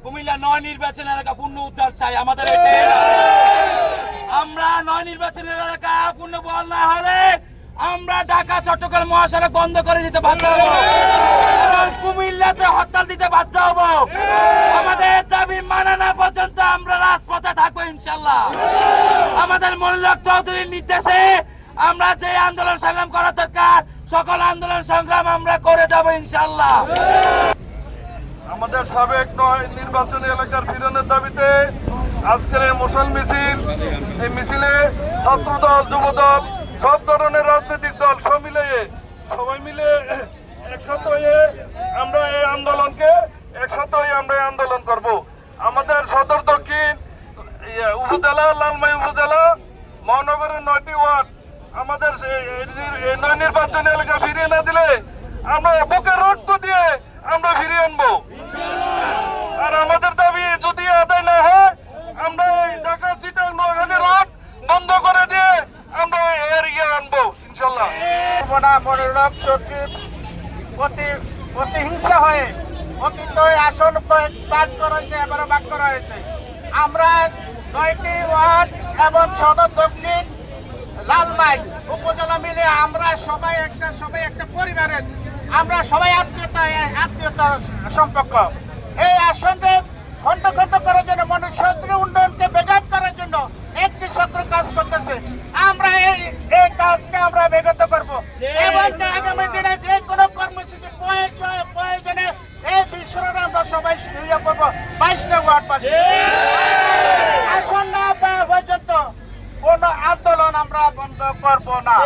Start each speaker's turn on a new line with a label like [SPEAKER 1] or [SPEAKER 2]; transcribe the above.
[SPEAKER 1] কুমিল্লা ৯ নির্বাচন এলাকা পূর্ণ উদ্ধার চাই আমাদের। আমরা ৯ নির্বাচনের এলাকা পূর্ণ বহাল না হলে আমরা ঢাকা চট্টগ্রাম মহাসড়ক বন্ধ করে দিতে বাধ্য হব এবং কুমিল্লাতে হরতাল দিতে বাধ্য হব। আমাদের দাবি মানা না পর্যন্ত আমরা রাজপথে থাকবো ইনশাল্লাহ। আমাদের মনিরুল চৌধুরীর নির্দেশে আমরা যে আন্দোলন সংগ্রাম করা দরকার সকল আন্দোলন সংগ্রাম আমরা করে যাব ইনশাল্লাহ।
[SPEAKER 2] আমাদের সাবেক ৯ নির্বাচনী এলাকার ফিরানোর দাবিতে আজকের এই মশাল মিছিল, এই মিছিলে ছাত্রদল, যুবদল, সব ধরনের রাজনৈতিক দল সবাই মিলে একসাথে হয়ে আমরা এই আন্দোলন করব। আমাদের সদর দক্ষিণ উপজেলা, লালমাই উপজেলা, মহানগরের ৯টি ওয়ার্ড আমাদের ৯ নির্বাচনী এলাকা ফিরিয়ে না দিলে আমরা বুকের রক্ত দিয়ে আমরা ফিরিয়ে আনবো। আর আমাদের দাবি যদি আদায় না হয় আমরা এই ঢাকা চিটাগাং নোয়াখালী রোড বন্ধ করে দিয়ে আমরা এর আনবো ইনশাল্লাহ।
[SPEAKER 3] মনিরুল চৌধুরীর প্রতিহিংসা হয়ে অতীত আসন ভাগ করা হয়েছে, এবারও ভাগ করা হয়েছে। আমরা ৯টি ওয়ার্ড এবং সদর দক্ষিণ, লালমাই উপজেলা মিলে আমরা সবাই একটা পরিবারের, আমরা সবাই আত্মীয়তা সম্পর্ক। এই আসনকে খণ্ড করার জন্য, মানুষ উন্নয়নকে ব্যাঘাত করার জন্য একটি চক্র কাজ করতেছে। আমরা এই কাজকে আমরা ব্যাঘাত করবো এবং আগামী দিনে যে কোনো কর্মসূচি প্রয়োজনে এই বিষয়ে আমরা সবাই শুরু করবো। ২২ নং ওয়ার্ড পাশে আসন না পাওয়া পর্যন্ত কোন আন্দোলন আমরা বন্ধ করবো না।